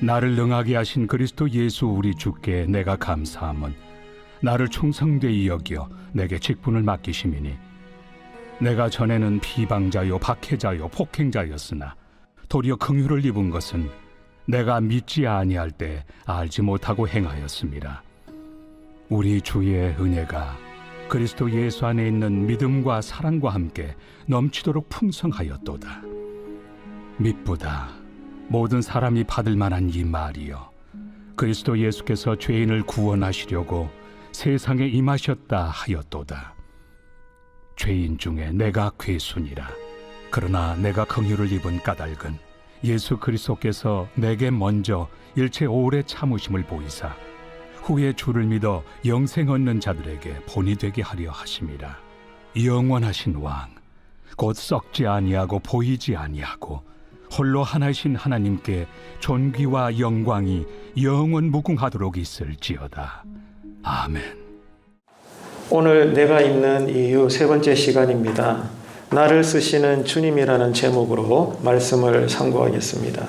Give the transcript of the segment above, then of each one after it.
나를 능하게 하신 그리스도 예수 우리 주께 내가 감사함은 나를 충성되이 여겨 내게 직분을 맡기심이니 내가 전에는 비방자요 박해자요 폭행자였으나 도리어 긍휼을 입은 것은 내가 믿지 아니할 때 알지 못하고 행하였습니다. 우리 주의 은혜가 그리스도 예수 안에 있는 믿음과 사랑과 함께 넘치도록 풍성하였도다. 미쁘다 모든 사람이 받을 만한 이 말이여, 그리스도 예수께서 죄인을 구원하시려고 세상에 임하셨다 하였도다. 죄인 중에 내가 괴순이라. 그러나 내가 긍휼을 입은 까닭은 예수 그리스도께서 내게 먼저 일체 오래 참으심을 보이사 후에 주를 믿어 영생 얻는 자들에게 본이 되게 하려 하심이라. 영원하신 왕, 곧 썩지 아니하고 보이지 아니하고 홀로 하나이신 하나님께 존귀와 영광이 영원 무궁하도록 있을지어다. 아멘. 오늘 내가 있는 이유 세 번째 시간입니다. 나를 쓰시는 주님이라는 제목으로 말씀을 상고하겠습니다.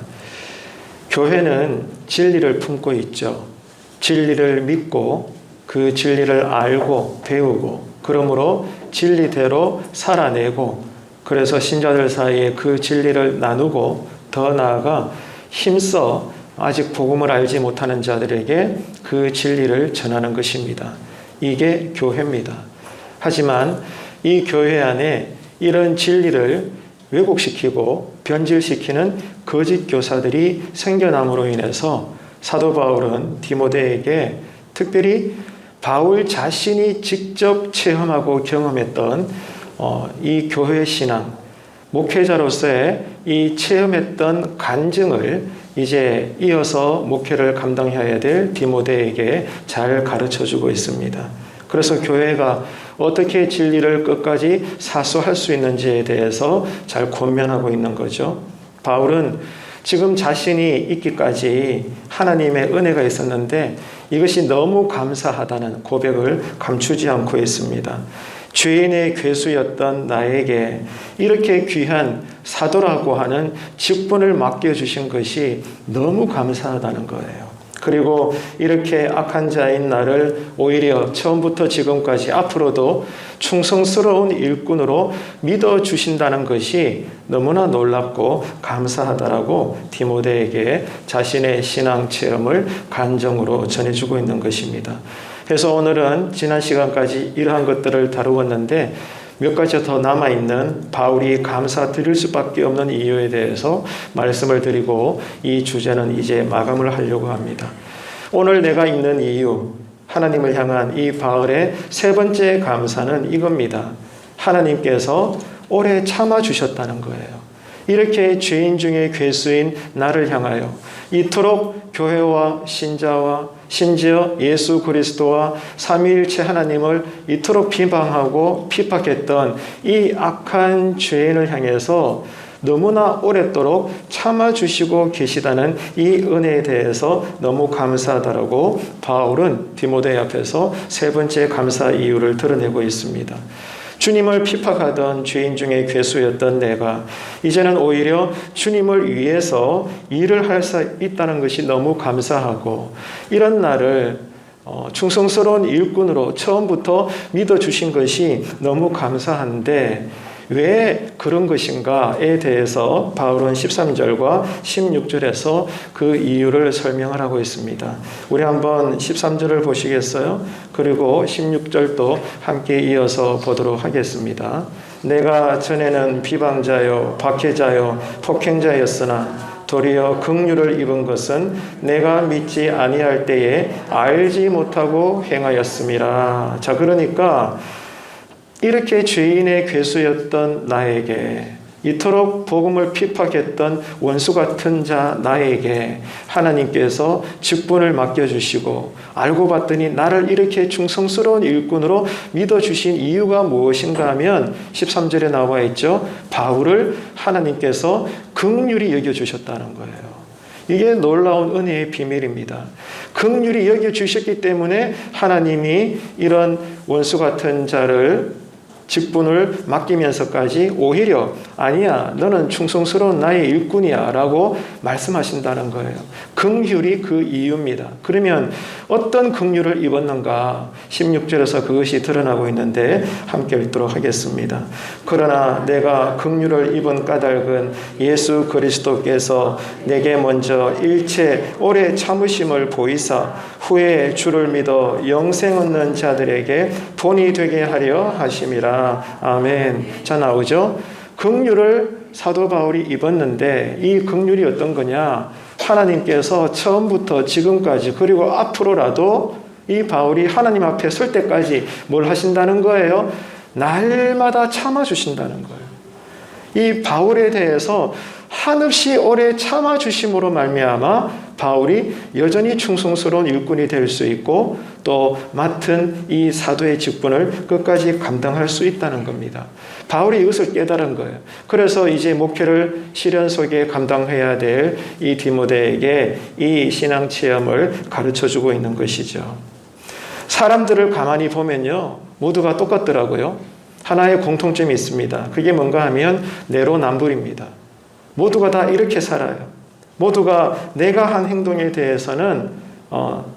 교회는 진리를 품고 있죠. 진리를 믿고 그 진리를 알고 배우고 그러므로 진리대로 살아내고, 그래서 신자들 사이에 그 진리를 나누고 더 나아가 힘써 아직 복음을 알지 못하는 자들에게 그 진리를 전하는 것입니다. 이게 교회입니다. 하지만 이 교회 안에 이런 진리를 왜곡시키고 변질시키는 거짓 교사들이 생겨남으로 인해서 사도 바울은 디모데에게 특별히 바울 자신이 직접 체험하고 경험했던 이 교회 신앙, 목회자로서의 이 체험했던 간증을 이제 이어서 목회를 감당해야 될 디모데에게 잘 가르쳐주고 있습니다. 그래서 교회가 어떻게 진리를 끝까지 사수할 수 있는지에 대해서 잘 권면하고 있는 거죠. 바울은 지금 자신이 있기까지 하나님의 은혜가 있었는데 이것이 너무 감사하다는 고백을 감추지 않고 있습니다. 죄인의 괴수였던 나에게 이렇게 귀한 사도라고 하는 직분을 맡겨주신 것이 너무 감사하다는 거예요. 그리고 이렇게 악한 자인 나를 오히려 처음부터 지금까지 앞으로도 충성스러운 일꾼으로 믿어주신다는 것이 너무나 놀랍고 감사하다라고 디모데에게 자신의 신앙 체험을 간증으로 전해주고 있는 것입니다. 그래서 오늘은 지난 시간까지 이러한 것들을 다루었는데 몇 가지 더 남아있는 바울이 감사드릴 수밖에 없는 이유에 대해서 말씀을 드리고 이 주제는 이제 마감을 하려고 합니다. 오늘 내가 있는 이유, 하나님을 향한 이 바울의 세 번째 감사는 이겁니다. 하나님께서 오래 참아주셨다는 거예요. 이렇게 죄인 중에 괴수인 나를 향하여 이토록 교회와 신자와 심지어 예수 그리스도와 삼위일체 하나님을 이토록 비방하고 핍박했던 이 악한 죄인을 향해서 너무나 오랫도록 참아주시고 계시다는 이 은혜에 대해서 너무 감사하다라고 바울은 디모데 앞에서 세 번째 감사 이유를 드러내고 있습니다. 주님을 핍박하던 죄인 중에 괴수였던 내가 이제는 오히려 주님을 위해서 일을 할 수 있다는 것이 너무 감사하고, 이런 나를 충성스러운 일꾼으로 처음부터 믿어주신 것이 너무 감사한데 왜 그런 것인가에 대해서 바울은 13절과 16절에서 그 이유를 설명을 하고 있습니다. 우리 한번 13절을 보시겠어요? 그리고 16절도 함께 이어서 보도록 하겠습니다. 내가 전에는 비방자요 박해자요 폭행자였으나 도리어 긍휼을 입은 것은 내가 믿지 아니할 때에 알지 못하고 행하였음이라. 자, 그러니까 이렇게 죄인의 괴수였던 나에게, 이토록 복음을 핍박했던 원수 같은 자 나에게 하나님께서 직분을 맡겨주시고 알고 봤더니 나를 이렇게 충성스러운 일꾼으로 믿어주신 이유가 무엇인가 하면 13절에 나와 있죠. 바울을 하나님께서 긍휼히 여겨주셨다는 거예요. 이게 놀라운 은혜의 비밀입니다. 긍휼히 여겨주셨기 때문에 하나님이 이런 원수 같은 자를 직분을 맡기면서까지 오히려 아니야, 너는 충성스러운 나의 일꾼이야 라고 말씀하신다는 거예요. 긍휼이 그 이유입니다. 그러면 어떤 긍휼을 입었는가 16절에서 그것이 드러나고 있는데 함께 읽도록 하겠습니다. 그러나 내가 긍휼을 입은 까닭은 예수 그리스도께서 내게 먼저 일체 오래 참으심을 보이사 후에 주를 믿어 영생 얻는 자들에게 본이 되게 하려 하심이라. 아멘. 자, 나오죠? 긍휼을 사도 바울이 입었는데 이 긍휼이 어떤 거냐? 하나님께서 처음부터 지금까지 그리고 앞으로라도 이 바울이 하나님 앞에 설 때까지 뭘 하신다는 거예요? 날마다 참아주신다는 거예요. 이 바울에 대해서 한없이 오래 참아주심으로 말미암아 바울이 여전히 충성스러운 일꾼이 될 수 있고 또 맡은 이 사도의 직분을 끝까지 감당할 수 있다는 겁니다. 바울이 이것을 깨달은 거예요. 그래서 이제 목회를 시련 속에 감당해야 될 이 디모데에게 이 신앙 체험을 가르쳐주고 있는 것이죠. 사람들을 가만히 보면요, 모두가 똑같더라고요. 하나의 공통점이 있습니다. 그게 뭔가 하면 내로남불입니다. 모두가 다 이렇게 살아요. 모두가 내가 한 행동에 대해서는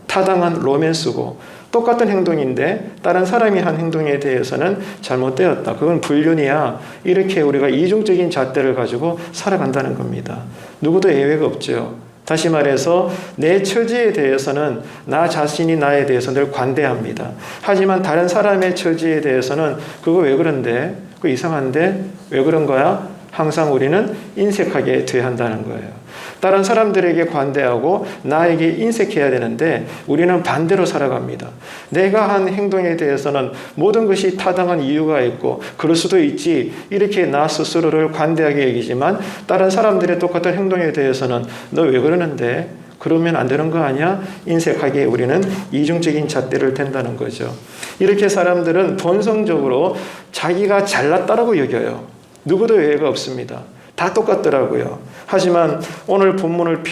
타당한 로맨스고 똑같은 행동인데 다른 사람이 한 행동에 대해서는 잘못되었다. 그건 불륜이야. 이렇게 우리가 이중적인 잣대를 가지고 살아간다는 겁니다. 누구도 예외가 없죠. 다시 말해서 내 처지에 대해서는 나 자신이 나에 대해서 늘 관대합니다. 하지만 다른 사람의 처지에 대해서는 그거 왜 그런데? 그거 이상한데? 왜 그런 거야? 항상 우리는 인색하게 대한다는 거예요. 다른 사람들에게 관대하고 나에게 인색해야 되는데 우리는 반대로 살아갑니다. 내가 한 행동에 대해서는 모든 것이 타당한 이유가 있고 그럴 수도 있지 이렇게 나 스스로를 관대하게 여기지만 다른 사람들의 똑같은 행동에 대해서는 너 왜 그러는데? 그러면 안 되는 거 아니야? 인색하게 우리는 이중적인 잣대를 댄다는 거죠. 이렇게 사람들은 본성적으로 자기가 잘났다라고 여겨요. 누구도 예외가 없습니다. 다 똑같더라고요. 하지만 오늘 본문을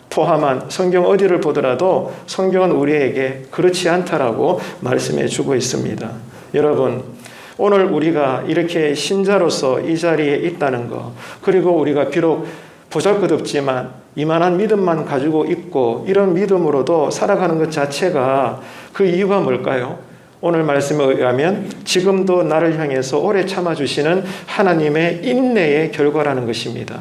포함한 성경 어디를 보더라도 성경은 우리에게 그렇지 않다라고 말씀해 주고 있습니다. 여러분, 오늘 우리가 이렇게 신자로서 이 자리에 있다는 것, 그리고 우리가 비록 보잘것없지만 이만한 믿음만 가지고 있고 이런 믿음으로도 살아가는 것 자체가 그 이유가 뭘까요? 오늘 말씀에 의하면 지금도 나를 향해서 오래 참아주시는 하나님의 인내의 결과라는 것입니다.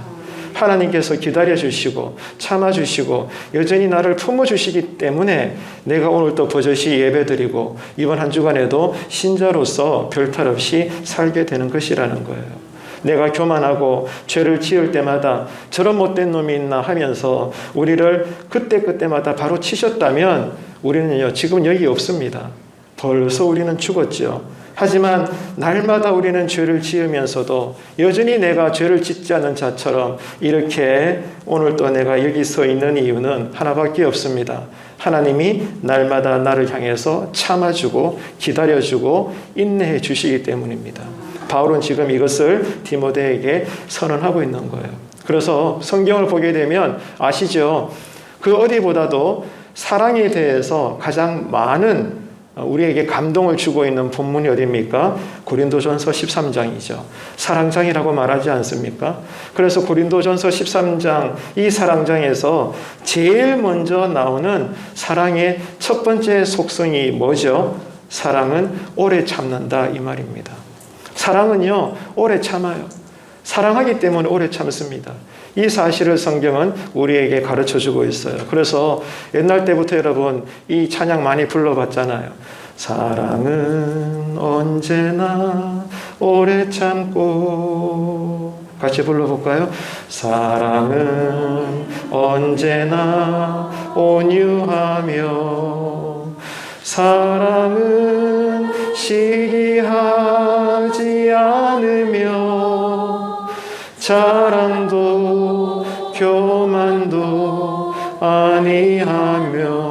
하나님께서 기다려주시고 참아주시고 여전히 나를 품어주시기 때문에 내가 오늘 또 버젓이 예배드리고 이번 한 주간에도 신자로서 별탈 없이 살게 되는 것이라는 거예요. 내가 교만하고 죄를 지을 때마다 저런 못된 놈이 있나 하면서 우리를 그때마다 바로 치셨다면 우리는요 지금 여기 없습니다. 벌써 우리는 죽었죠. 하지만 날마다 우리는 죄를 지으면서도 여전히 내가 죄를 짓지 않는 자처럼 이렇게 오늘 또 내가 여기 서 있는 이유는 하나밖에 없습니다. 하나님이 날마다 나를 향해서 참아주고 기다려주고 인내해 주시기 때문입니다. 바울은 지금 이것을 디모데에게 선언하고 있는 거예요. 그래서 성경을 보게 되면 아시죠? 그 어디보다도 사랑에 대해서 가장 많은 우리에게 감동을 주고 있는 본문이 어디입니까? 고린도전서 13장이죠. 사랑장이라고 말하지 않습니까? 그래서 고린도전서 13장 이 사랑장에서 제일 먼저 나오는 사랑의 첫 번째 속성이 뭐죠? 사랑은 오래 참는다 이 말입니다. 사랑은요 오래 참아요. 사랑하기 때문에 오래 참습니다. 이 사실을 성경은 우리에게 가르쳐주고 있어요. 그래서 옛날 때부터 여러분 이 찬양 많이 불러봤잖아요. 사랑은 언제나 오래 참고 같이 불러볼까요? 사랑은 언제나 온유하며 사랑은 시기하지 않으며 자랑도 교만도 아니하며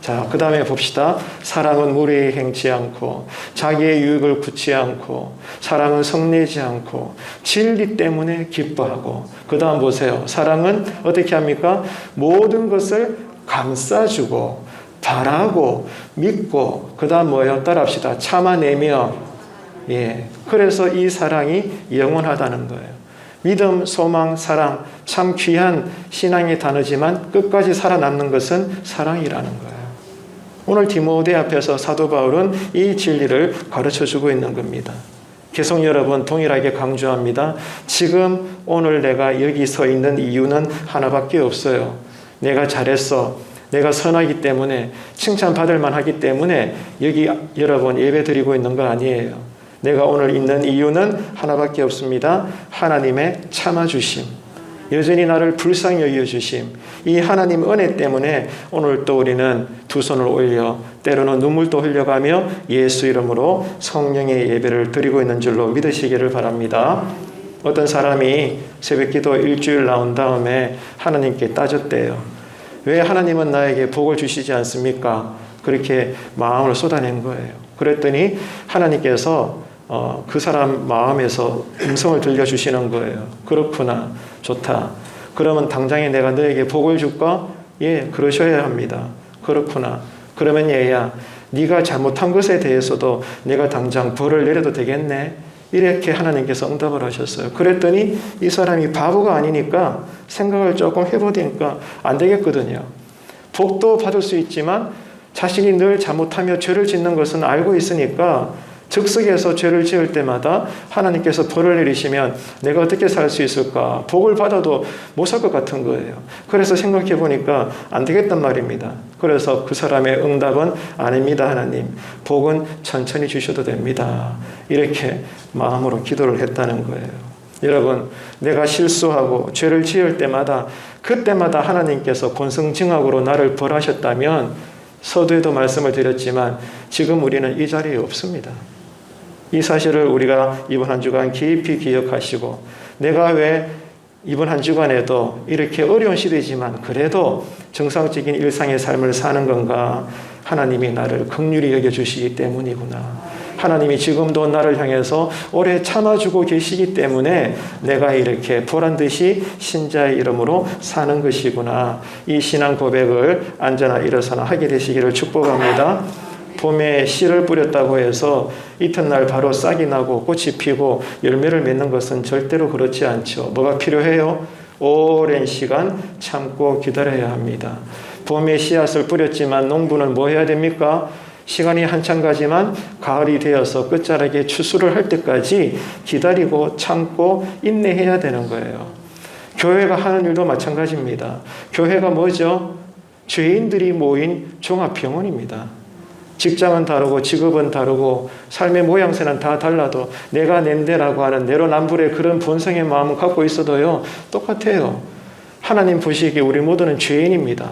자, 그 다음에 봅시다. 사랑은 무례히 행치 않고 자기의 유익을 굳지 않고 사랑은 성내지 않고 진리 때문에 기뻐하고 그 다음 보세요. 사랑은 어떻게 합니까? 모든 것을 감싸주고 바라고 믿고 그 다음 뭐예요? 따라합시다. 참아내며 예. 그래서 이 사랑이 영원하다는 거예요. 믿음, 소망, 사랑, 참 귀한 신앙의 단어지만 끝까지 살아남는 것은 사랑이라는 거예요. 오늘 디모데 앞에서 사도 바울은 이 진리를 가르쳐주고 있는 겁니다. 계속 여러분 동일하게 강조합니다. 지금 오늘 내가 여기 서 있는 이유는 하나밖에 없어요. 내가 잘했어. 내가 선하기 때문에, 칭찬받을 만하기 때문에 여기 여러분 예배 드리고 있는 거 아니에요. 내가 오늘 있는 이유는 하나밖에 없습니다. 하나님의 참아주심, 여전히 나를 불쌍히 여겨주심, 이 하나님 은혜 때문에 오늘 또 우리는 두 손을 올려 때로는 눈물도 흘려가며 예수 이름으로 성령의 예배를 드리고 있는 줄로 믿으시기를 바랍니다. 어떤 사람이 새벽기도 일주일 나온 다음에 하나님께 따졌대요. 왜 하나님은 나에게 복을 주시지 않습니까? 그렇게 마음을 쏟아낸 거예요. 그랬더니 하나님께서 그 사람 마음에서 음성을 들려주시는 거예요. 그렇구나. 좋다. 그러면 당장에 내가 너에게 복을 줄까? 예, 그러셔야 합니다. 그렇구나. 그러면 얘야, 네가 잘못한 것에 대해서도 내가 당장 벌을 내려도 되겠네. 이렇게 하나님께서 응답을 하셨어요. 그랬더니 이 사람이 바보가 아니니까 생각을 조금 해보니까 안 되겠거든요. 복도 받을 수 있지만 자신이 늘 잘못하며 죄를 짓는 것은 알고 있으니까 즉석에서 죄를 지을 때마다 하나님께서 벌을 내리시면 내가 어떻게 살 수 있을까? 복을 받아도 못 살 것 같은 거예요. 그래서 생각해 보니까 안 되겠단 말입니다. 그래서 그 사람의 응답은 아닙니다, 하나님. 복은 천천히 주셔도 됩니다. 이렇게 마음으로 기도를 했다는 거예요. 여러분, 내가 실수하고 죄를 지을 때마다 그때마다 하나님께서 권성징악으로 나를 벌하셨다면 서두에도 말씀을 드렸지만 지금 우리는 이 자리에 없습니다. 이 사실을 우리가 이번 한 주간 깊이 기억하시고 내가 왜 이번 한 주간에도 이렇게 어려운 시대지만 그래도 정상적인 일상의 삶을 사는 건가? 하나님이 나를 긍휼히 여겨주시기 때문이구나. 하나님이 지금도 나를 향해서 오래 참아주고 계시기 때문에 내가 이렇게 보란듯이 신자의 이름으로 사는 것이구나. 이 신앙 고백을 앉아나 일어서나 하게 되시기를 축복합니다. 봄에 씨를 뿌렸다고 해서 이튿날 바로 싹이 나고 꽃이 피고 열매를 맺는 것은 절대로 그렇지 않죠. 뭐가 필요해요? 오랜 시간 참고 기다려야 합니다. 봄에 씨앗을 뿌렸지만 농부는 뭐 해야 됩니까? 시간이 한참 가지만 가을이 되어서 끝자락에 추수를 할 때까지 기다리고 참고 인내해야 되는 거예요. 교회가 하는 일도 마찬가지입니다. 교회가 뭐죠? 죄인들이 모인 종합병원입니다. 직장은 다르고 직업은 다르고 삶의 모양새는 다 달라도 내가 낸데라고 하는 내로남불의 그런 본성의 마음을 갖고 있어도요 똑같아요. 하나님 보시기에 우리 모두는 죄인입니다.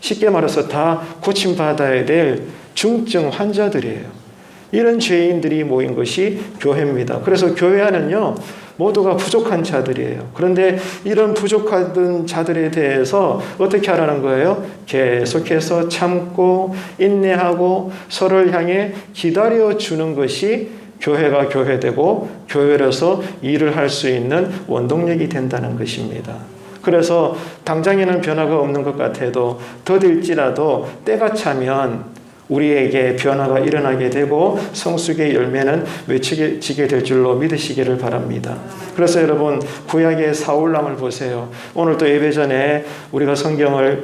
쉽게 말해서 다 고침받아야 될 중증 환자들이에요. 이런 죄인들이 모인 것이 교회입니다. 그래서 교회 안은요 모두가 부족한 자들이에요. 그런데 이런 부족한 자들에 대해서 어떻게 하라는 거예요? 계속해서 참고 인내하고 서로를 향해 기다려주는 것이 교회가 교회되고 교회로서 일을 할 수 있는 원동력이 된다는 것입니다. 그래서 당장에는 변화가 없는 것 같아도 더딜지라도 때가 차면 우리에게 변화가 일어나게 되고 성숙의 열매는 맺혀지게 될 줄로 믿으시기를 바랍니다. 그래서 여러분 구약의 사울왕을 보세요. 오늘도 예배 전에 우리가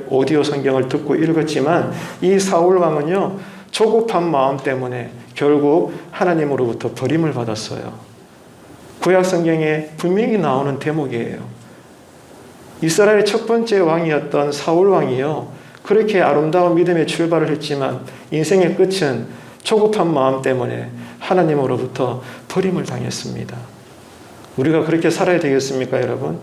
오디오 성경을 듣고 읽었지만 이 사울왕은요 조급한 마음 때문에 결국 하나님으로부터 버림을 받았어요. 구약 성경에 분명히 나오는 대목이에요. 이스라엘의 첫 번째 왕이었던 사울왕이요 그렇게 아름다운 믿음의 출발을 했지만 인생의 끝은 조급한 마음 때문에 하나님으로부터 버림을 당했습니다. 우리가 그렇게 살아야 되겠습니까, 여러분?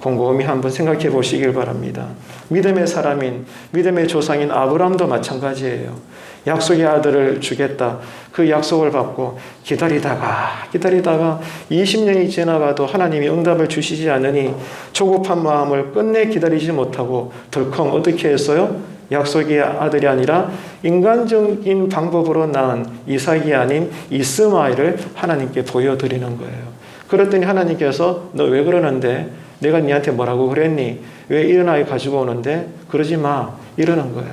곰곰이 한번 생각해 보시길 바랍니다. 믿음의 사람인, 믿음의 조상인 아브라함도 마찬가지예요. 약속의 아들을 주겠다. 그 약속을 받고 기다리다가 20년이 지나가도 하나님이 응답을 주시지 않으니 조급한 마음을 끝내 기다리지 못하고 덜컹 어떻게 했어요? 약속의 아들이 아니라 인간적인 방법으로 낳은 이삭이 아닌 이스마엘을 하나님께 보여드리는 거예요. 그랬더니 하나님께서 너 왜 그러는데? 내가 네한테 뭐라고 그랬니? 왜 이런 아이 가지고 오는데? 그러지 마. 이러는 거예요.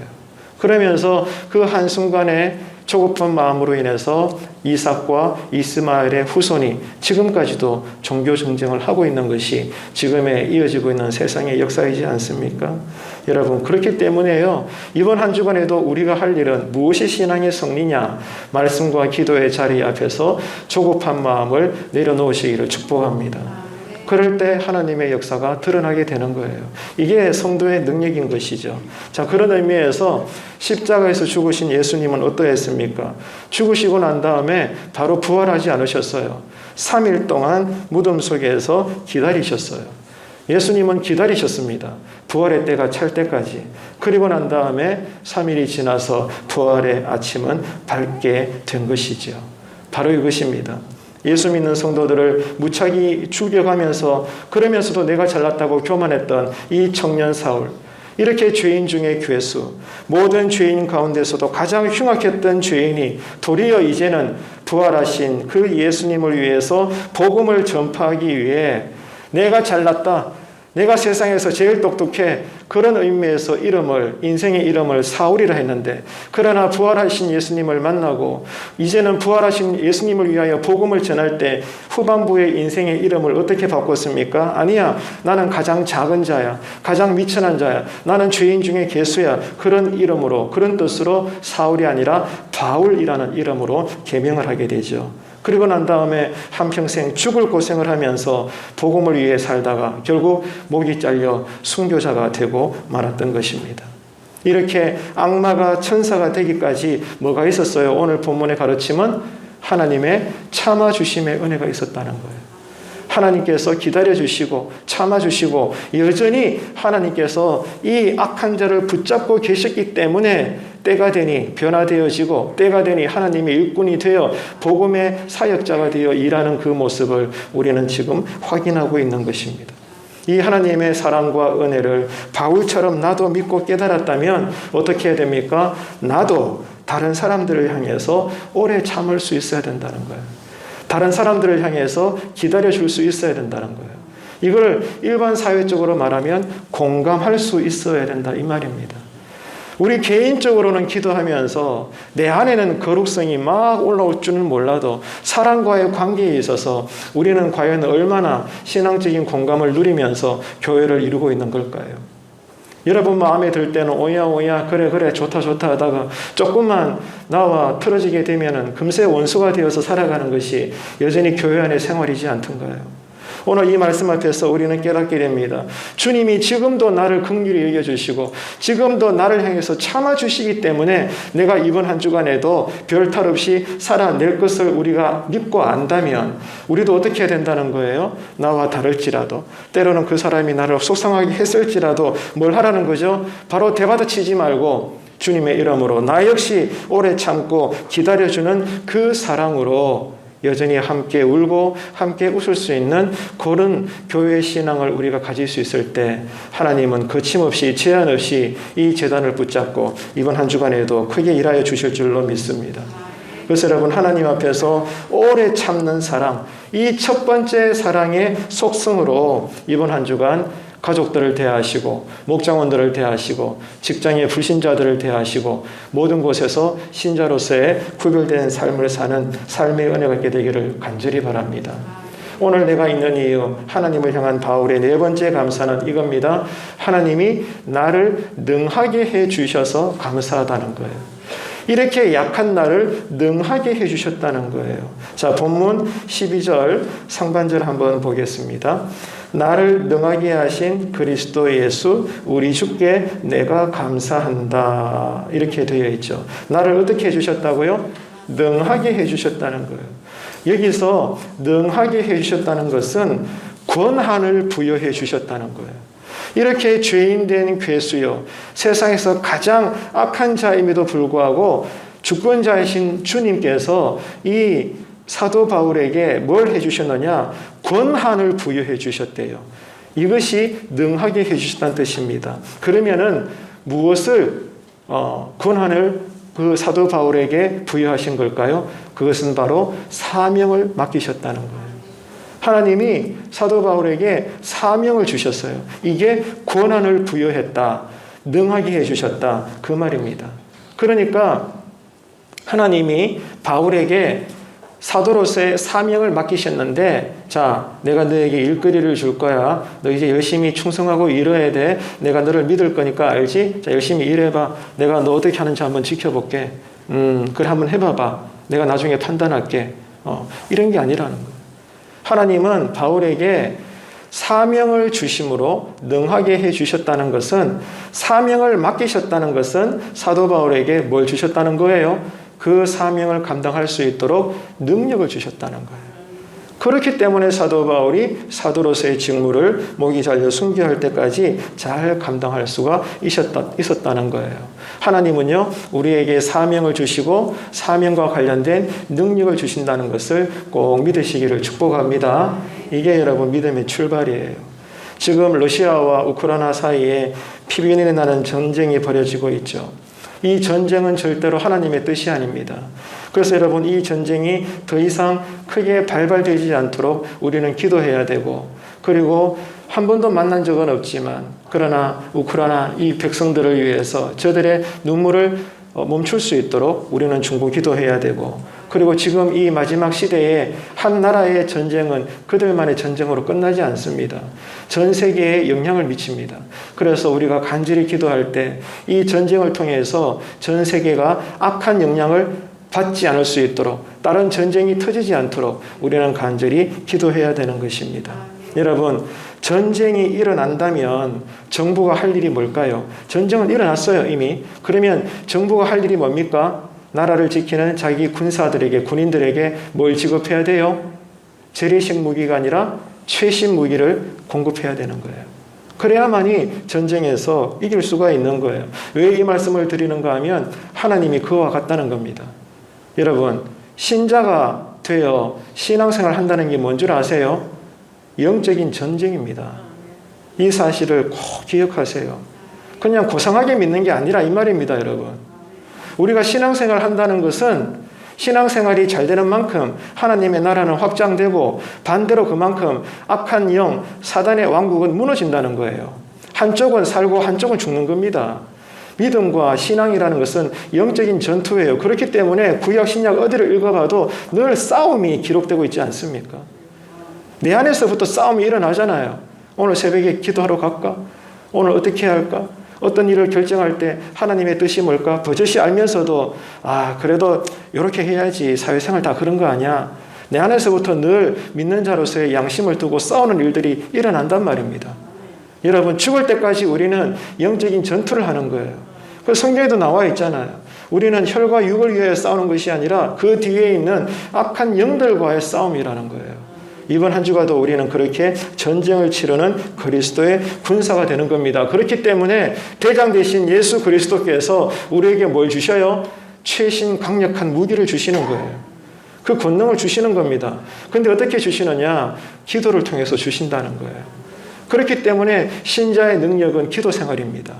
그러면서 그 한순간에 조급한 마음으로 인해서 이삭과 이스마엘의 후손이 지금까지도 종교 정쟁을 하고 있는 것이 지금에 이어지고 있는 세상의 역사이지 않습니까? 여러분, 그렇기 때문에요, 이번 한 주간에도 우리가 할 일은 무엇이 신앙의 승리냐? 말씀과 기도의 자리 앞에서 조급한 마음을 내려놓으시기를 축복합니다. 그럴 때 하나님의 역사가 드러나게 되는 거예요. 이게 성도의 능력인 것이죠. 자, 그런 의미에서 십자가에서 죽으신 예수님은 어떠했습니까? 죽으시고 난 다음에 바로 부활하지 않으셨어요. 3일 동안 무덤 속에서 기다리셨어요. 예수님은 기다리셨습니다. 부활의 때가 찰 때까지. 그리고 난 다음에 3일이 지나서 부활의 아침은 밝게 된 것이죠. 바로 이것입니다. 예수 믿는 성도들을 무차히 죽여가면서 그러면서도 내가 잘났다고 교만했던 이 청년 사울, 이렇게 죄인 중에 괴수, 모든 죄인 가운데서도 가장 흉악했던 죄인이 도리어 이제는 부활하신 그 예수님을 위해서 복음을 전파하기 위해 내가 잘났다, 내가 세상에서 제일 똑똑해, 그런 의미에서 인생의 이름을 사울이라 했는데, 그러나 부활하신 예수님을 만나고 이제는 부활하신 예수님을 위하여 복음을 전할 때 후반부의 인생의 이름을 어떻게 바꿨습니까? 아니야, 나는 가장 작은 자야, 가장 미천한 자야, 나는 죄인 중에 괴수야, 그런 이름으로, 그런 뜻으로 사울이 아니라 바울이라는 이름으로 계명을 하게 되죠. 그리고 난 다음에 한평생 죽을 고생을 하면서 복음을 위해 살다가 결국 목이 잘려 순교자가 되고 말았던 것입니다. 이렇게 악마가 천사가 되기까지 뭐가 있었어요? 오늘 본문의 가르침은 하나님의 참아주심의 은혜가 있었다는 거예요. 하나님께서 기다려주시고 참아주시고 여전히 하나님께서 이 악한 자를 붙잡고 계셨기 때문에 때가 되니 변화되어지고 때가 되니 하나님의 일꾼이 되어 복음의 사역자가 되어 일하는 그 모습을 우리는 지금 확인하고 있는 것입니다. 이 하나님의 사랑과 은혜를 바울처럼 나도 믿고 깨달았다면 어떻게 해야 됩니까? 나도 다른 사람들을 향해서 오래 참을 수 있어야 된다는 거예요. 다른 사람들을 향해서 기다려줄 수 있어야 된다는 거예요. 이걸 일반 사회적으로 말하면 공감할 수 있어야 된다, 이 말입니다. 우리 개인적으로는 기도하면서 내 안에는 거룩성이 막 올라올 줄은 몰라도 사람과의 관계에 있어서 우리는 과연 얼마나 신앙적인 공감을 누리면서 교회를 이루고 있는 걸까요? 여러분 마음에 들 때는 오야 그래 좋다 하다가 조금만 나와 틀어지게 되면은 금세 원수가 되어서 살아가는 것이 여전히 교회 안의 생활이지 않던가요? 오늘 이 말씀 앞에서 우리는 깨닫게 됩니다. 주님이 지금도 나를 긍휼히 여겨주시고 지금도 나를 향해서 참아주시기 때문에 내가 이번 한 주간에도 별탈 없이 살아낼 것을 우리가 믿고 안다면 우리도 어떻게 해야 된다는 거예요? 나와 다를지라도, 때로는 그 사람이 나를 속상하게 했을지라도 뭘 하라는 거죠? 바로 대받아치지 말고 주님의 이름으로 나 역시 오래 참고 기다려주는 그 사랑으로 여전히 함께 울고 함께 웃을 수 있는 그런 교회 신앙을 우리가 가질 수 있을 때 하나님은 거침없이 제한 없이 이 제단을 붙잡고 이번 한 주간에도 크게 일하여 주실 줄로 믿습니다. 그래서 여러분 하나님 앞에서 오래 참는 사랑, 이 첫 번째 사랑의 속성으로 이번 한 주간 가족들을 대하시고 목장원들을 대하시고 직장의 불신자들을 대하시고 모든 곳에서 신자로서의 구별된 삶을 사는 삶의 은혜가 있게 되기를 간절히 바랍니다. 오늘 내가 있는 이유, 하나님을 향한 바울의 네 번째 감사는 이겁니다. 하나님이 나를 능하게 해주셔서 감사하다는 거예요. 이렇게 약한 나를 능하게 해주셨다는 거예요. 자, 본문 12절 상반절 한번 보겠습니다. 나를 능하게 하신 그리스도 예수 우리 주께 내가 감사한다. 이렇게 되어 있죠. 나를 어떻게 해주셨다고요? 능하게 해주셨다는 거예요. 여기서 능하게 해주셨다는 것은 권한을 부여해 주셨다는 거예요. 이렇게 죄인된 괴수요, 세상에서 가장 악한 자임에도 불구하고 주권자이신 주님께서 이 사도 바울에게 뭘 해주셨느냐? 권한을 부여해 주셨대요. 이것이 능하게 해주셨다는 뜻입니다. 그러면은 무엇을 권한을 그 사도 바울에게 부여하신 걸까요? 그것은 바로 사명을 맡기셨다는 거예요. 하나님이 사도 바울에게 사명을 주셨어요. 이게 권한을 부여했다, 능하게 해주셨다, 그 말입니다. 그러니까 하나님이 바울에게 사도로서의 사명을 맡기셨는데, 자, 내가 너에게 일거리를 줄 거야. 너 이제 열심히 충성하고 일해야 돼. 내가 너를 믿을 거니까 알지? 자, 열심히 일해봐. 내가 너 어떻게 하는지 한번 지켜볼게. 그래, 한번 해봐봐. 내가 나중에 판단할게. 이런 게 아니라는 거예요. 하나님은 바울에게 사명을 주심으로 능하게 해주셨다는 것은, 사명을 맡기셨다는 것은 사도 바울에게 뭘 주셨다는 거예요? 그 사명을 감당할 수 있도록 능력을 주셨다는 거예요. 그렇기 때문에 사도 바울이 사도로서의 직무를 목이 잘려 순교할 때까지 잘 감당할 수가 있었다는 거예요. 하나님은요, 우리에게 사명을 주시고 사명과 관련된 능력을 주신다는 것을 꼭 믿으시기를 축복합니다. 이게 여러분 믿음의 출발이에요. 지금 러시아와 우크라이나 사이에 피변이 나는 전쟁이 벌어지고 있죠. 이 전쟁은 절대로 하나님의 뜻이 아닙니다. 그래서 여러분, 이 전쟁이 더 이상 크게 발발되지 않도록 우리는 기도해야 되고, 그리고 한 번도 만난 적은 없지만, 그러나 우크라이나 이 백성들을 위해서 저들의 눈물을 멈출 수 있도록 우리는 중보 기도해야 되고, 그리고 지금 이 마지막 시대에 한 나라의 전쟁은 그들만의 전쟁으로 끝나지 않습니다. 전 세계에 영향을 미칩니다. 그래서 우리가 간절히 기도할 때 이 전쟁을 통해서 전 세계가 악한 영향을 받지 않을 수 있도록, 다른 전쟁이 터지지 않도록 우리는 간절히 기도해야 되는 것입니다. 여러분, 전쟁이 일어난다면 정부가 할 일이 뭘까요? 전쟁은 일어났어요, 이미. 그러면 정부가 할 일이 뭡니까? 나라를 지키는 자기 군사들에게, 군인들에게 뭘 지급해야 돼요? 재래식 무기가 아니라 최신 무기를 공급해야 되는 거예요. 그래야만이 전쟁에서 이길 수가 있는 거예요. 왜 이 말씀을 드리는가 하면 하나님이 그와 같다는 겁니다. 여러분, 신자가 되어 신앙생활을 한다는 게 뭔 줄 아세요? 영적인 전쟁입니다. 이 사실을 꼭 기억하세요. 그냥 고상하게 믿는 게 아니라 이 말입니다, 여러분. 우리가 신앙생활을 한다는 것은 신앙생활이 잘 되는 만큼 하나님의 나라는 확장되고, 반대로 그만큼 악한 영, 사단의 왕국은 무너진다는 거예요. 한쪽은 살고 한쪽은 죽는 겁니다. 믿음과 신앙이라는 것은 영적인 전투예요. 그렇기 때문에 구약, 신약 어디를 읽어봐도 늘 싸움이 기록되고 있지 않습니까? 내 안에서부터 싸움이 일어나잖아요. 오늘 새벽에 기도하러 갈까? 오늘 어떻게 할까? 어떤 일을 결정할 때 하나님의 뜻이 뭘까? 버젓이 알면서도 그래도 이렇게 해야지, 사회생활 다 그런 거 아니야. 내 안에서부터 늘 믿는 자로서의 양심을 두고 싸우는 일들이 일어난단 말입니다. 여러분, 죽을 때까지 우리는 영적인 전투를 하는 거예요. 그 성경에도 나와 있잖아요. 우리는 혈과 육을 위해 싸우는 것이 아니라 그 뒤에 있는 악한 영들과의 싸움이라는 거예요. 이번 한 주가도 우리는 그렇게 전쟁을 치르는 그리스도의 군사가 되는 겁니다. 그렇기 때문에 대장 되신 예수 그리스도께서 우리에게 뭘 주셔요? 최신 강력한 무기를 주시는 거예요. 그 권능을 주시는 겁니다. 그런데 어떻게 주시느냐? 기도를 통해서 주신다는 거예요. 그렇기 때문에 신자의 능력은 기도 생활입니다.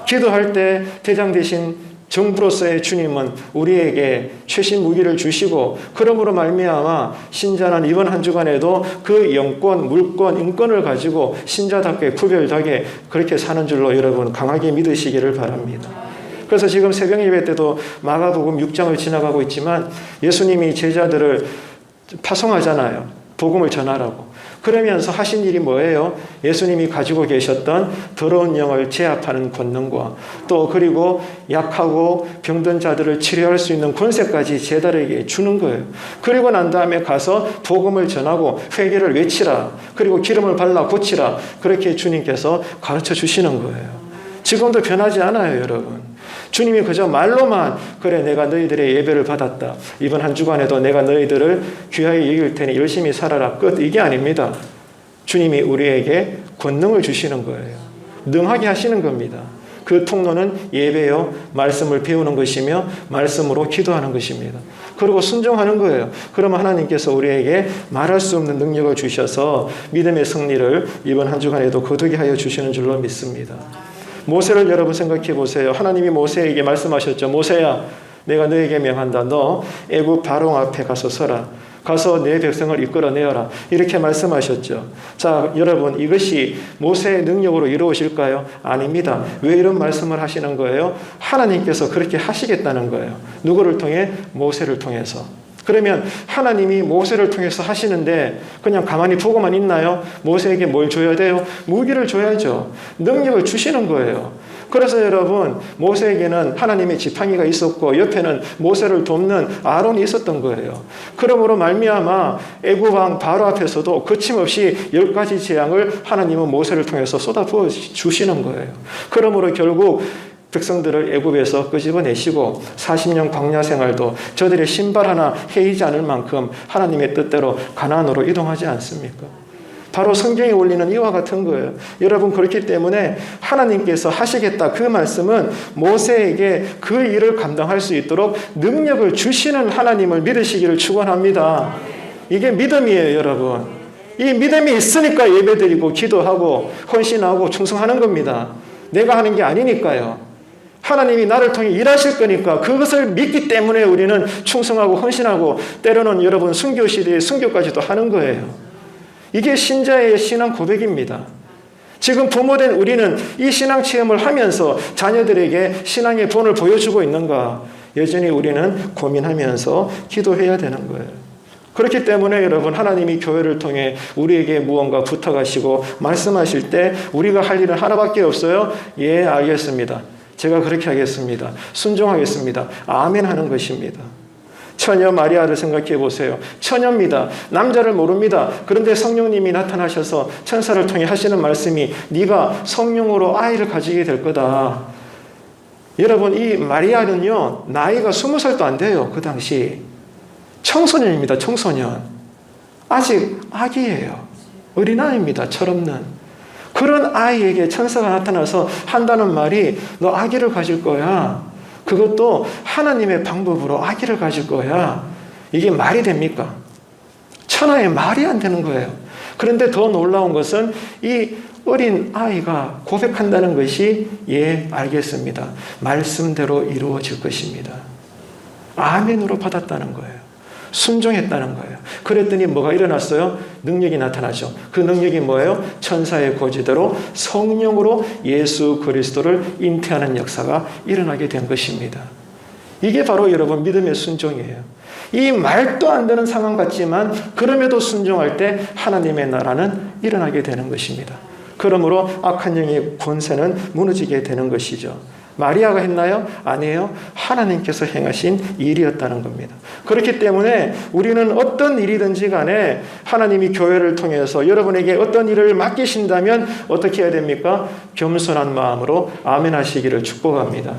기도할 때 대장 되신 정부로서의 주님은 우리에게 최신 무기를 주시고, 그러므로 말미암아 신자는 이번 한 주간에도 그 영권, 물권, 인권을 가지고 신자답게 구별되게 그렇게 사는 줄로 여러분 강하게 믿으시기를 바랍니다. 그래서 지금 새벽 예배 때도 마가복음 6장을 지나가고 있지만 예수님이 제자들을 파송하잖아요. 복음을 전하라고. 그러면서 하신 일이 뭐예요? 예수님이 가지고 계셨던 더러운 영을 제압하는 권능과, 또 그리고 약하고 병든 자들을 치료할 수 있는 권세까지 제자들에게 주는 거예요. 그리고 난 다음에 가서 복음을 전하고 회개를 외치라, 그리고 기름을 발라 고치라, 그렇게 주님께서 가르쳐 주시는 거예요. 지금도 변하지 않아요, 여러분. 주님이 그저 말로만 그래 내가 너희들의 예배를 받았다, 이번 한 주간에도 내가 너희들을 귀하게 여길 테니 열심히 살아라, 끝, 이게 아닙니다. 주님이 우리에게 권능을 주시는 거예요. 능하게 하시는 겁니다. 그 통로는 예배요, 말씀을 배우는 것이며 말씀으로 기도하는 것입니다. 그리고 순종하는 거예요. 그러면 하나님께서 우리에게 말할 수 없는 능력을 주셔서 믿음의 승리를 이번 한 주간에도 거두게 하여 주시는 줄로 믿습니다. 모세를 여러분 생각해 보세요. 하나님이 모세에게 말씀하셨죠. 모세야, 내가 너에게 명한다. 너 애굽 바로 앞에 가서 서라. 가서 내 백성을 이끌어내어라. 이렇게 말씀하셨죠. 자, 여러분, 이것이 모세의 능력으로 이루어질까요? 아닙니다. 왜 이런 말씀을 하시는 거예요? 하나님께서 그렇게 하시겠다는 거예요. 누구를 통해? 모세를 통해서. 그러면 하나님이 모세를 통해서 하시는데 그냥 가만히 보고만 있나요? 모세에게 뭘 줘야 돼요? 무기를 줘야죠. 능력을 주시는 거예요. 그래서 여러분, 모세에게는 하나님의 지팡이가 있었고 옆에는 모세를 돕는 아론이 있었던 거예요. 그러므로 말미암아 애굽 왕 바로 앞에서도 거침없이 10가지 재앙을 하나님은 모세를 통해서 쏟아부어 주시는 거예요. 그러므로 결국 백성들을 애굽에서 끄집어내시고 40년 광야 생활도 저들의 신발 하나 헤이지 않을 만큼 하나님의 뜻대로 가나안으로 이동하지 않습니까? 바로 성경에 올리는 이와 같은 거예요. 여러분, 그렇기 때문에 하나님께서 하시겠다 그 말씀은 모세에게 그 일을 감당할 수 있도록 능력을 주시는 하나님을 믿으시기를 축원합니다. 이게 믿음이에요, 여러분. 이 믿음이 있으니까 예배드리고 기도하고 헌신하고 충성하는 겁니다. 내가 하는 게 아니니까요. 하나님이 나를 통해 일하실 거니까 그것을 믿기 때문에 우리는 충성하고 헌신하고 때로는 여러분 순교 시대에 순교까지도 하는 거예요. 이게 신자의 신앙 고백입니다. 지금 부모된 우리는 이 신앙 체험을 하면서 자녀들에게 신앙의 본을 보여주고 있는가? 여전히 우리는 고민하면서 기도해야 되는 거예요. 그렇기 때문에 여러분, 하나님이 교회를 통해 우리에게 무언가 부탁하시고 말씀하실 때 우리가 할 일은 하나밖에 없어요. 예, 알겠습니다. 제가 그렇게 하겠습니다. 순종하겠습니다. 아멘 하는 것입니다. 처녀 마리아를 생각해 보세요. 처녀입니다. 남자를 모릅니다. 그런데 성령님이 나타나셔서 천사를 통해 하시는 말씀이 네가 성령으로 아이를 가지게 될 거다. 여러분, 이 마리아는요, 나이가 20살도 안 돼요. 그 당시. 청소년입니다. 청소년. 아직 아기예요. 어린아이입니다. 철없는. 그런 아이에게 천사가 나타나서 한다는 말이 너 아기를 가질 거야. 그것도 하나님의 방법으로 아기를 가질 거야. 이게 말이 됩니까? 천하의 말이 안 되는 거예요. 그런데 더 놀라운 것은 이 어린 아이가 고백한다는 것이 예, 알겠습니다. 말씀대로 이루어질 것입니다. 아멘으로 받았다는 거예요. 순종했다는 거예요. 그랬더니 뭐가 일어났어요? 능력이 나타나죠. 그 능력이 뭐예요? 천사의 고지대로 성령으로 예수 그리스도를 잉태하는 역사가 일어나게 된 것입니다. 이게 바로 여러분 믿음의 순종이에요. 이 말도 안 되는 상황 같지만 그럼에도 순종할 때 하나님의 나라는 일어나게 되는 것입니다. 그러므로 악한 영의 권세는 무너지게 되는 것이죠. 마리아가 했나요? 아니에요. 하나님께서 행하신 일이었다는 겁니다. 그렇기 때문에 우리는 어떤 일이든지 간에 하나님이 교회를 통해서 여러분에게 어떤 일을 맡기신다면 어떻게 해야 됩니까? 겸손한 마음으로 아멘 하시기를 축복합니다.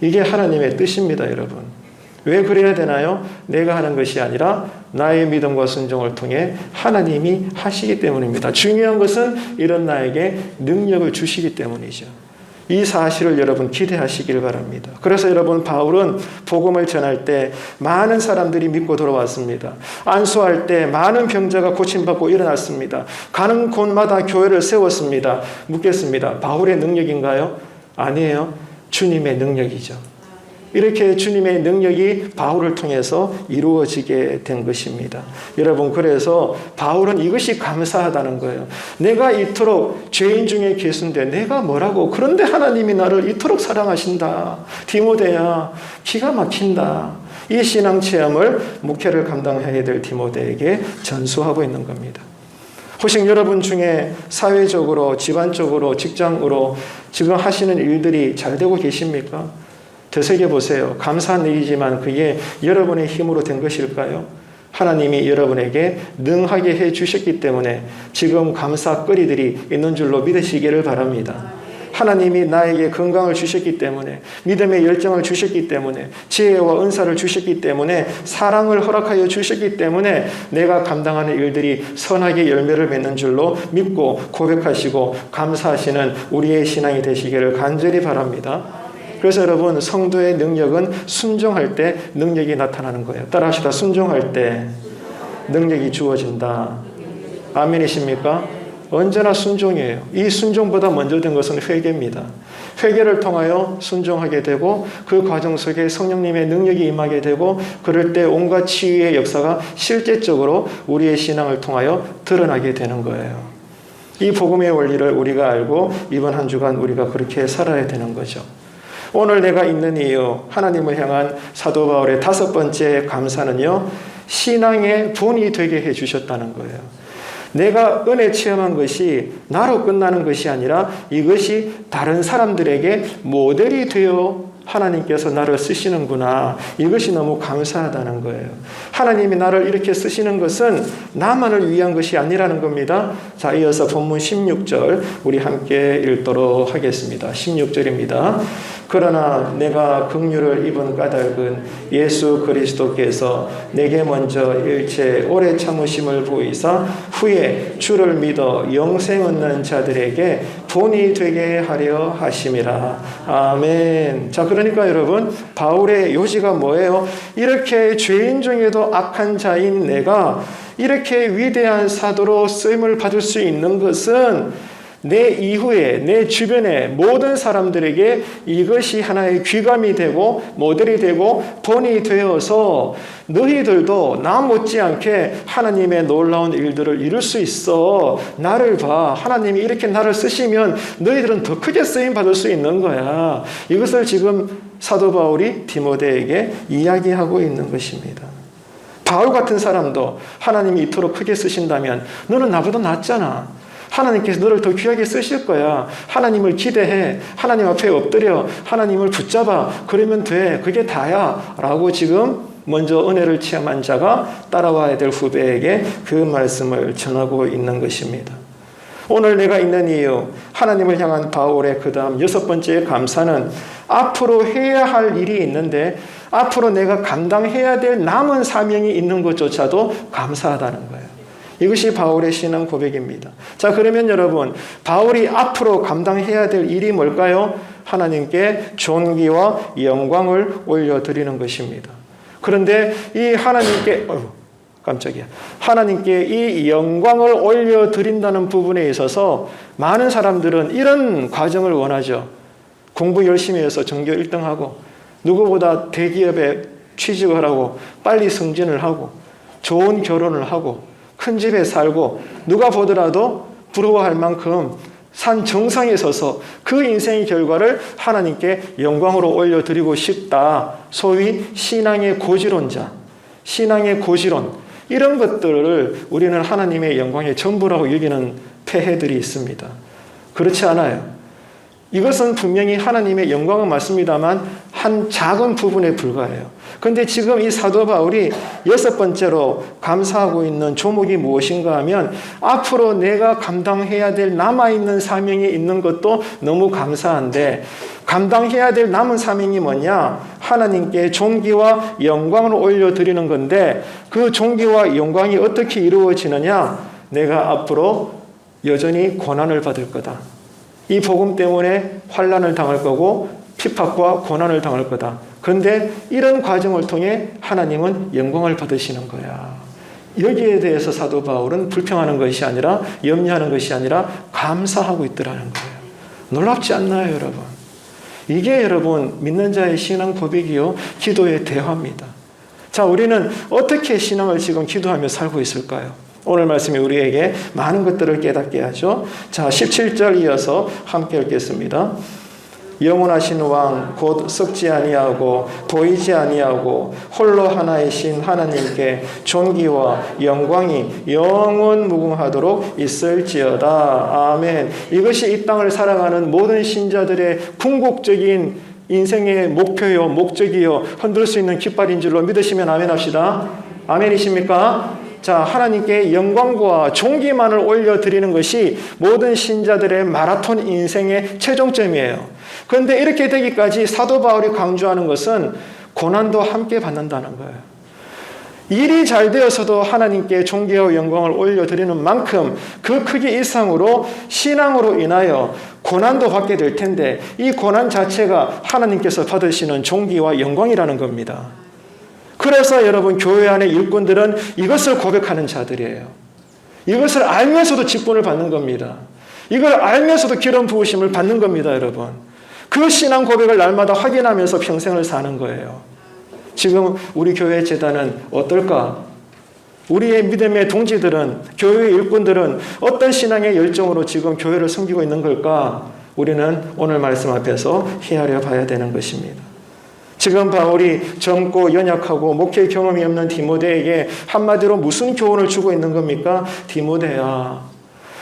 이게 하나님의 뜻입니다, 여러분. 왜 그래야 되나요? 내가 하는 것이 아니라 나의 믿음과 순종을 통해 하나님이 하시기 때문입니다. 중요한 것은 이런 나에게 능력을 주시기 때문이죠. 이 사실을 여러분 기대하시길 바랍니다. 그래서 여러분, 바울은 복음을 전할 때 많은 사람들이 믿고 돌아왔습니다. 안수할 때 많은 병자가 고침받고 일어났습니다. 가는 곳마다 교회를 세웠습니다. 묻겠습니다. 바울의 능력인가요? 아니에요. 주님의 능력이죠. 이렇게 주님의 능력이 바울을 통해서 이루어지게 된 것입니다. 여러분, 그래서 바울은 이것이 감사하다는 거예요. 내가 이토록 죄인 중에 계순데 내가 뭐라고? 그런데 하나님이 나를 이토록 사랑하신다. 디모데야, 기가 막힌다. 이 신앙 체험을 목회를 감당해야 될 디모데에게 전수하고 있는 겁니다. 혹시 여러분 중에 사회적으로, 집안적으로, 직장으로 지금 하시는 일들이 잘 되고 계십니까? 되새겨보세요. 감사한 일이지만 그게 여러분의 힘으로 된 것일까요? 하나님이 여러분에게 능하게 해주셨기 때문에 지금 감사거리들이 있는 줄로 믿으시기를 바랍니다. 하나님이 나에게 건강을 주셨기 때문에, 믿음의 열정을 주셨기 때문에, 지혜와 은사를 주셨기 때문에, 사랑을 허락하여 주셨기 때문에 내가 감당하는 일들이 선하게 열매를 맺는 줄로 믿고 고백하시고 감사하시는 우리의 신앙이 되시기를 간절히 바랍니다. 그래서 여러분, 성도의 능력은 순종할 때 능력이 나타나는 거예요. 따라합시다. 순종할 때 능력이 주어진다. 아멘이십니까? 언제나 순종이에요. 이 순종보다 먼저 된 것은 회개입니다. 회개를 통하여 순종하게 되고 그 과정 속에 성령님의 능력이 임하게 되고 그럴 때 온갖 치유의 역사가 실제적으로 우리의 신앙을 통하여 드러나게 되는 거예요. 이 복음의 원리를 우리가 알고 이번 한 주간 우리가 그렇게 살아야 되는 거죠. 오늘 내가 있는 이유, 하나님을 향한 사도 바울의 5번째 감사는요, 신앙의 본이 되게 해주셨다는 거예요. 내가 은혜 체험한 것이 나로 끝나는 것이 아니라 이것이 다른 사람들에게 모델이 되어 하나님께서 나를 쓰시는구나. 이것이 너무 감사하다는 거예요. 하나님이 나를 이렇게 쓰시는 것은 나만을 위한 것이 아니라는 겁니다. 자, 이어서 본문 16절 우리 함께 읽도록 하겠습니다. 16절입니다. 그러나 내가 긍휼을 입은 까닭은 예수 그리스도께서 내게 먼저 일체 오래 참으심을 보이사 후에 주를 믿어 영생 얻는 자들에게 본이 되게 하려 하심이라. 아멘. 자, 그러니까 여러분, 바울의 요지가 뭐예요? 이렇게 죄인 중에도 악한 자인 내가 이렇게 위대한 사도로 쓰임을 받을 수 있는 것은 내 이후에 내 주변의 모든 사람들에게 이것이 하나의 귀감이 되고 모델이 되고 본이 되어서 너희들도 나 못지않게 하나님의 놀라운 일들을 이룰 수 있어. 나를 봐. 하나님이 이렇게 나를 쓰시면 너희들은 더 크게 쓰임 받을 수 있는 거야. 이것을 지금 사도 바울이 디모데에게 이야기하고 있는 것입니다. 바울 같은 사람도 하나님이 이토록 크게 쓰신다면 너는 나보다 낫잖아. 하나님께서 너를 더 귀하게 쓰실 거야. 하나님을 기대해. 하나님 앞에 엎드려. 하나님을 붙잡아. 그러면 돼. 그게 다야. 라고 지금 먼저 은혜를 체험한 자가 따라와야 될 후배에게 그 말씀을 전하고 있는 것입니다. 오늘 내가 있는 이유, 하나님을 향한 바울의 그 다음 6번째 감사는 앞으로 해야 할 일이 있는데 앞으로 내가 감당해야 될 남은 사명이 있는 것조차도 감사하다는 거예요. 이것이 바울의 신앙 고백입니다. 자, 그러면 여러분, 바울이 앞으로 감당해야 될 일이 뭘까요? 하나님께 존귀와 영광을 올려드리는 것입니다. 그런데 이 하나님께, 깜짝이야. 하나님께 이 영광을 올려드린다는 부분에 있어서 많은 사람들은 이런 과정을 원하죠. 공부 열심히 해서 전교 1등하고, 누구보다 대기업에 취직을 하고, 빨리 승진을 하고, 좋은 결혼을 하고, 큰 집에 살고 누가 보더라도 부러워할 만큼 산 정상에 서서 그 인생의 결과를 하나님께 영광으로 올려드리고 싶다. 소위 신앙의 고지론자, 신앙의 고지론, 이런 것들을 우리는 하나님의 영광의 전부라고 여기는 폐해들이 있습니다. 그렇지 않아요. 이것은 분명히 하나님의 영광은 맞습니다만 한 작은 부분에 불과해요. 그런데 지금 이 사도 바울이 6번째로 감사하고 있는 조목이 무엇인가 하면 앞으로 내가 감당해야 될 남아있는 사명이 있는 것도 너무 감사한데 감당해야 될 남은 사명이 뭐냐? 하나님께 존귀와 영광을 올려드리는 건데 그 존귀와 영광이 어떻게 이루어지느냐? 내가 앞으로 여전히 고난을 받을 거다. 이 복음 때문에 환난을 당할 거고 핍박과 고난을 당할 거다. 그런데 이런 과정을 통해 하나님은 영광을 받으시는 거야. 여기에 대해서 사도 바울은 불평하는 것이 아니라 염려하는 것이 아니라 감사하고 있더라는 거예요. 놀랍지 않나요, 여러분? 이게 여러분 믿는 자의 신앙 고백이요 기도의 대화입니다. 자, 우리는 어떻게 신앙을 지금 기도하며 살고 있을까요? 오늘 말씀이 우리에게 많은 것들을 깨닫게 하죠. 자, 17절 이어서 함께 읽겠습니다. 영원하신 왕 곧 썩지 아니하고 보이지 아니하고 홀로 하나이신 하나님께 존귀와 영광이 영원 무궁하도록 있을지어다. 아멘. 이것이 이 땅을 살아가는 모든 신자들의 궁극적인 인생의 목표요 목적이요 흔들 수 있는 깃발인 줄로 믿으시면 아멘 합시다. 아멘이십니까? 자, 하나님께 영광과 존귀만을 올려드리는 것이 모든 신자들의 마라톤 인생의 최종점이에요. 그런데 이렇게 되기까지 사도 바울이 강조하는 것은 고난도 함께 받는다는 거예요. 일이 잘 되어서도 하나님께 존귀와 영광을 올려드리는 만큼 그 크기 이상으로 신앙으로 인하여 고난도 받게 될 텐데 이 고난 자체가 하나님께서 받으시는 존귀와 영광이라는 겁니다. 그래서 여러분 교회 안의 일꾼들은 이것을 고백하는 자들이에요. 이것을 알면서도 직분을 받는 겁니다. 이걸 알면서도 기름 부으심을 받는 겁니다, 여러분. 그 신앙 고백을 날마다 확인하면서 평생을 사는 거예요. 지금 우리 교회 재단은 어떨까? 우리의 믿음의 동지들은, 교회의 일꾼들은 어떤 신앙의 열정으로 지금 교회를 섬기고 있는 걸까? 우리는 오늘 말씀 앞에서 헤아려 봐야 되는 것입니다. 지금 바울이 젊고 연약하고 목회 경험이 없는 디모데에게 한마디로 무슨 교훈을 주고 있는 겁니까? 디모데야,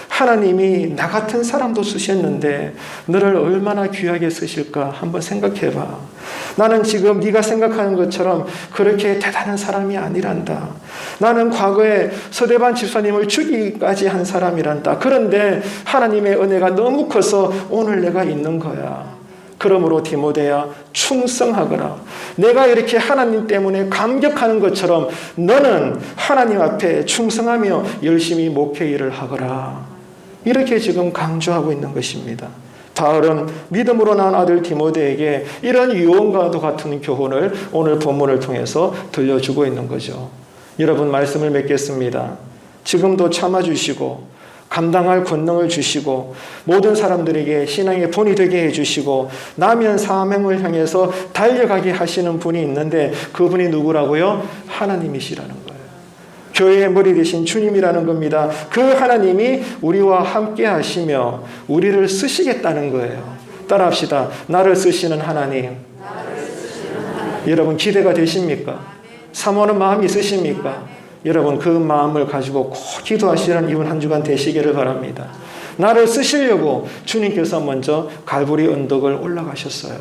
하나님이 나 같은 사람도 쓰셨는데 너를 얼마나 귀하게 쓰실까 한번 생각해봐. 나는 지금 네가 생각하는 것처럼 그렇게 대단한 사람이 아니란다. 나는 과거에 서대반 집사님을 죽이기까지 한 사람이란다. 그런데 하나님의 은혜가 너무 커서 오늘 내가 있는 거야. 그러므로 디모데야, 충성하거라. 내가 이렇게 하나님 때문에 감격하는 것처럼 너는 하나님 앞에 충성하며 열심히 목회 일을 하거라. 이렇게 지금 강조하고 있는 것입니다. 바울은 믿음으로 낳은 아들 디모데에게 이런 유언과도 같은 교훈을 오늘 본문을 통해서 들려주고 있는 거죠. 여러분, 말씀을 맺겠습니다. 지금도 참아주시고 감당할 권능을 주시고 모든 사람들에게 신앙의 본이 되게 해주시고 나면 사명을 향해서 달려가게 하시는 분이 있는데 그분이 누구라고요? 하나님이시라는 거예요. 교회의 머리 되신 주님이라는 겁니다. 그 하나님이 우리와 함께 하시며 우리를 쓰시겠다는 거예요. 따라합시다. 나를 쓰시는 하나님. 여러분, 기대가 되십니까? 사모하는 마음이 있으십니까? 여러분, 그 마음을 가지고 꼭 기도하시는 이번 한 주간 되시기를 바랍니다. 나를 쓰시려고 주님께서 먼저 갈보리 언덕을 올라가셨어요.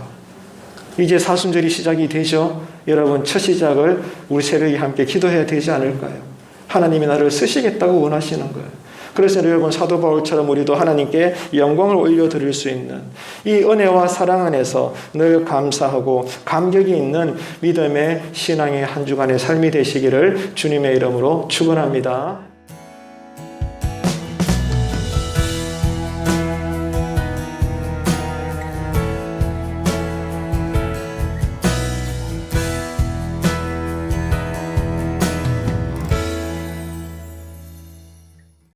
이제 사순절이 시작이 되죠. 여러분, 첫 시작을 우리 새벽에 함께 기도해야 되지 않을까요? 하나님이 나를 쓰시겠다고 원하시는 거예요. 그래서 여러분, 사도 바울처럼 우리도 하나님께 영광을 올려드릴 수 있는 이 은혜와 사랑 안에서 늘 감사하고 감격이 있는 믿음의 신앙의 한 주간의 삶이 되시기를 주님의 이름으로 축원합니다.